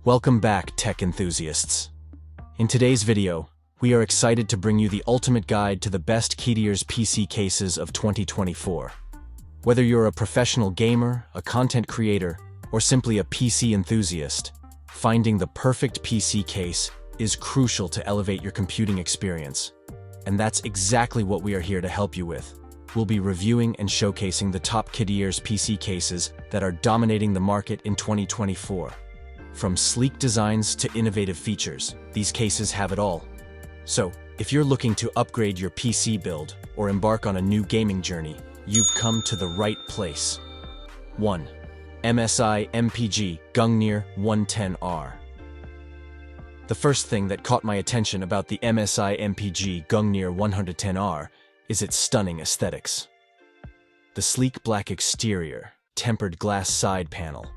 Welcome back, tech enthusiasts. In today's video, we are excited to bring you the ultimate guide to the best Kediers PC cases of 2024. Whether you're a professional gamer, a content creator, or simply a PC enthusiast, finding the perfect PC case is crucial to elevate your computing experience. And that's exactly what we are here to help you with. We'll be reviewing and showcasing the top Kediers PC cases that are dominating the market in 2024. From sleek designs to innovative features, these cases have it all. So, if you're looking to upgrade your PC build or embark on a new gaming journey, you've come to the right place. 1. MSI MPG GUNGNIR 110R. The first thing that caught my attention about the MSI MPG GUNGNIR 110R is its stunning aesthetics. The sleek black exterior, tempered glass side panel,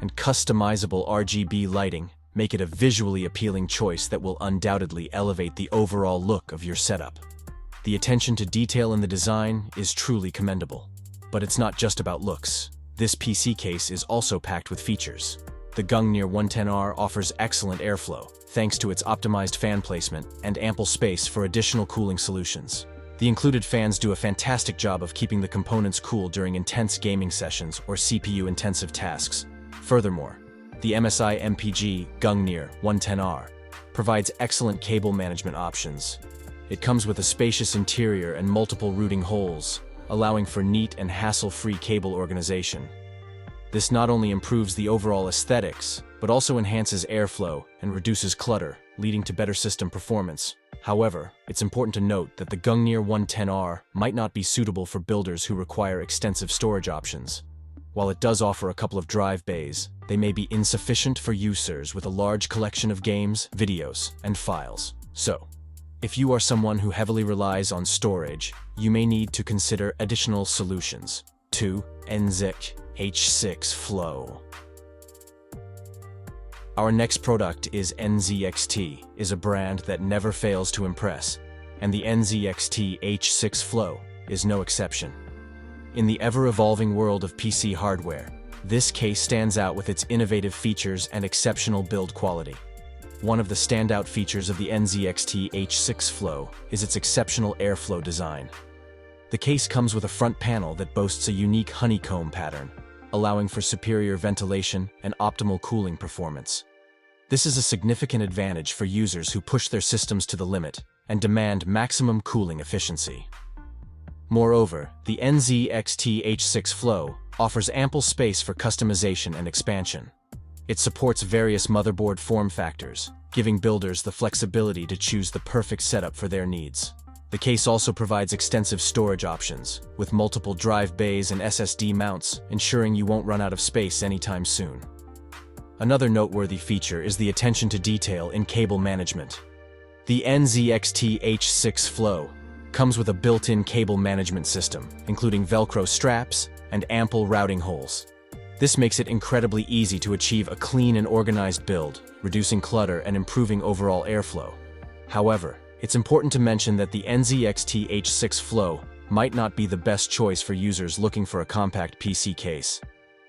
and customizable RGB lighting make it a visually appealing choice that will undoubtedly elevate the overall look of your setup. The attention to detail in the design is truly commendable. But it's not just about looks. This PC case is also packed with features. The GUNGNIR 110R offers excellent airflow, thanks to its optimized fan placement and ample space for additional cooling solutions. The included fans do a fantastic job of keeping the components cool during intense gaming sessions or CPU-intensive tasks. Furthermore, the MSI MPG GUNGNIR 110R provides excellent cable management options. It comes with a spacious interior and multiple routing holes, allowing for neat and hassle-free cable organization. This not only improves the overall aesthetics, but also enhances airflow and reduces clutter, leading to better system performance. However, it's important to note that the GUNGNIR 110R might not be suitable for builders who require extensive storage options. While it does offer a couple of drive bays, they may be insufficient for users with a large collection of games, videos, and files. So, if you are someone who heavily relies on storage, you may need to consider additional solutions. 2. NZXT H6 Flow. Our next product is NZXT, is a brand that never fails to impress, and the NZXT H6 Flow is no exception. In the ever-evolving world of PC hardware, this case stands out with its innovative features and exceptional build quality. One of the standout features of the NZXT H6 Flow is its exceptional airflow design. The case comes with a front panel that boasts a unique honeycomb pattern, allowing for superior ventilation and optimal cooling performance. This is a significant advantage for users who push their systems to the limit and demand maximum cooling efficiency. Moreover, the NZXT H6 Flow offers ample space for customization and expansion. It supports various motherboard form factors, giving builders the flexibility to choose the perfect setup for their needs. The case also provides extensive storage options, with multiple drive bays and SSD mounts, ensuring you won't run out of space anytime soon. Another noteworthy feature is the attention to detail in cable management. The NZXT H6 Flow comes with a built-in cable management system, including Velcro straps and ample routing holes. This makes it incredibly easy to achieve a clean and organized build, reducing clutter and improving overall airflow. However, it's important to mention that the NZXT H6 Flow might not be the best choice for users looking for a compact PC case.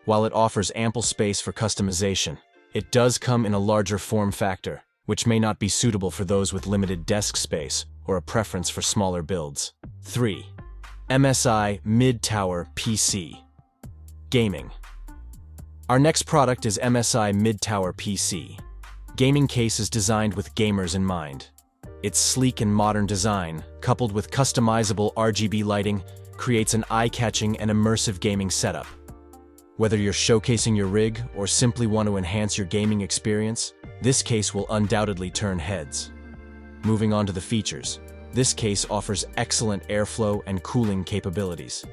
While it offers ample space for customization, it does come in a larger form factor, which may not be suitable for those with limited desk space or a preference for smaller builds. 3. MSI Mid-Tower PC Gaming. Our next product is MSI Mid-Tower PC. Gaming case is designed with gamers in mind. Its sleek and modern design, coupled with customizable RGB lighting, creates an eye-catching and immersive gaming setup. Whether you're showcasing your rig or simply want to enhance your gaming experience, this case will undoubtedly turn heads. Moving on to the features, this case offers excellent airflow and cooling capabilities.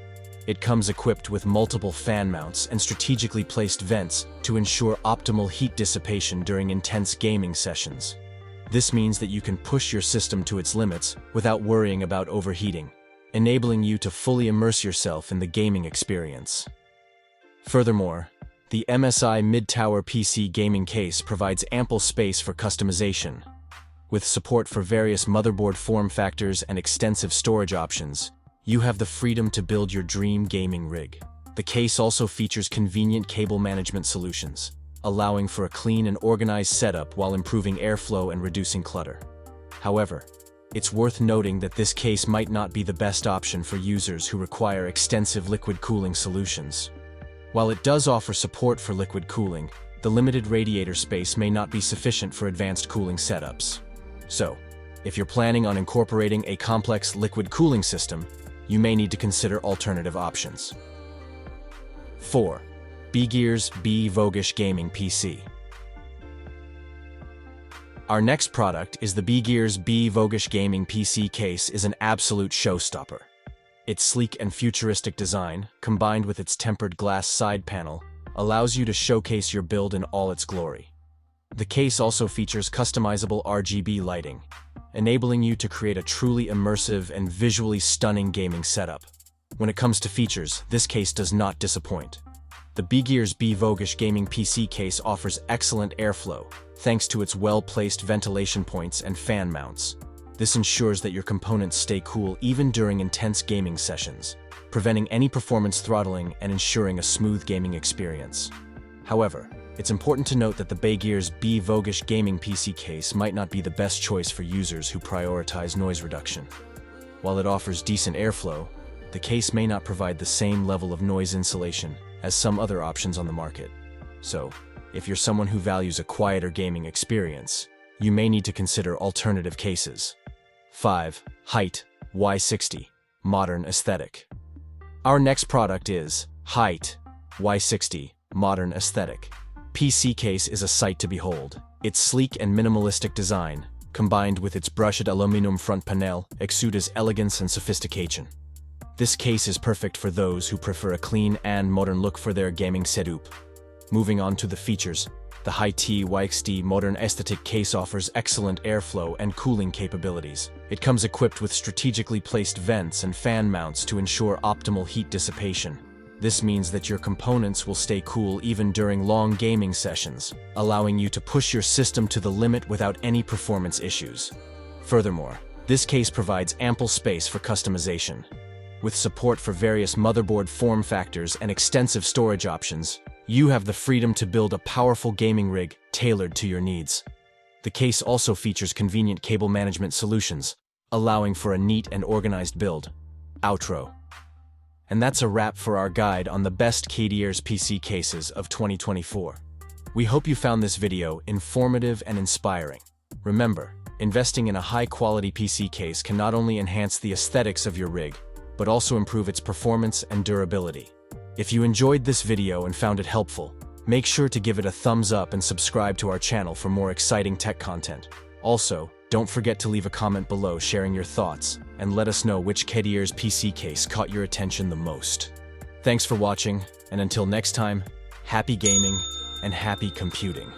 It comes equipped with multiple fan mounts and strategically placed vents to ensure optimal heat dissipation during intense gaming sessions. This means that you can push your system to its limits without worrying about overheating, enabling you to fully immerse yourself in the gaming experience. Furthermore, the MSI Mid-Tower PC gaming case provides ample space for customization. With support for various motherboard form factors and extensive storage options, you have the freedom to build your dream gaming rig. The case also features convenient cable management solutions, allowing for a clean and organized setup while improving airflow and reducing clutter. However, it's worth noting that this case might not be the best option for users who require extensive liquid cooling solutions. While it does offer support for liquid cooling, the limited radiator space may not be sufficient for advanced cooling setups. So, if you're planning on incorporating a complex liquid cooling system, you may need to consider alternative options. 4. Bgears b-Voguish Gaming PC. Our next product is the Bgears b-Voguish Gaming PC case is an absolute showstopper. Its sleek and futuristic design, combined with its tempered glass side panel, allows you to showcase your build in all its glory. The case also features customizable RGB lighting, enabling you to create a truly immersive and visually stunning gaming setup. When it comes to features, this case does not disappoint. The Bgears b-Voguish Gaming PC case offers excellent airflow, thanks to its well-placed ventilation points and fan mounts. This ensures that your components stay cool even during intense gaming sessions, preventing any performance throttling and ensuring a smooth gaming experience. However, it's important to note that the Bgears b-Voguish Gaming PC case might not be the best choice for users who prioritize noise reduction. While it offers decent airflow, the case may not provide the same level of noise insulation as some other options on the market. So, if you're someone who values a quieter gaming experience, you may need to consider alternative cases. 5. HYTE Y60 Modern Aesthetic. Our next product is HYTE Y60 Modern Aesthetic. PC case is a sight to behold. Its sleek and minimalistic design, combined with its brushed aluminum front panel, exudes elegance and sophistication. This case is perfect for those who prefer a clean and modern look for their gaming setup. Moving on to the features, the HYTE Y60 Modern Aesthetic case offers excellent airflow and cooling capabilities. It comes equipped with strategically placed vents and fan mounts to ensure optimal heat dissipation. This means that your components will stay cool even during long gaming sessions, allowing you to push your system to the limit without any performance issues. Furthermore, this case provides ample space for customization. With support for various motherboard form factors and extensive storage options, you have the freedom to build a powerful gaming rig tailored to your needs. The case also features convenient cable management solutions, allowing for a neat and organized build. Outro. And that's a wrap for our guide on the best Kediers PC cases of 2024. We hope you found this video informative and inspiring. Remember, investing in a high-quality PC case can not only enhance the aesthetics of your rig, but also improve its performance and durability. If you enjoyed this video and found it helpful, make sure to give it a thumbs up and subscribe to our channel for more exciting tech content. Also, don't forget to leave a comment below sharing your thoughts and let us know which Kediers PC case caught your attention the most. Thanks for watching, and until next time, happy gaming and happy computing.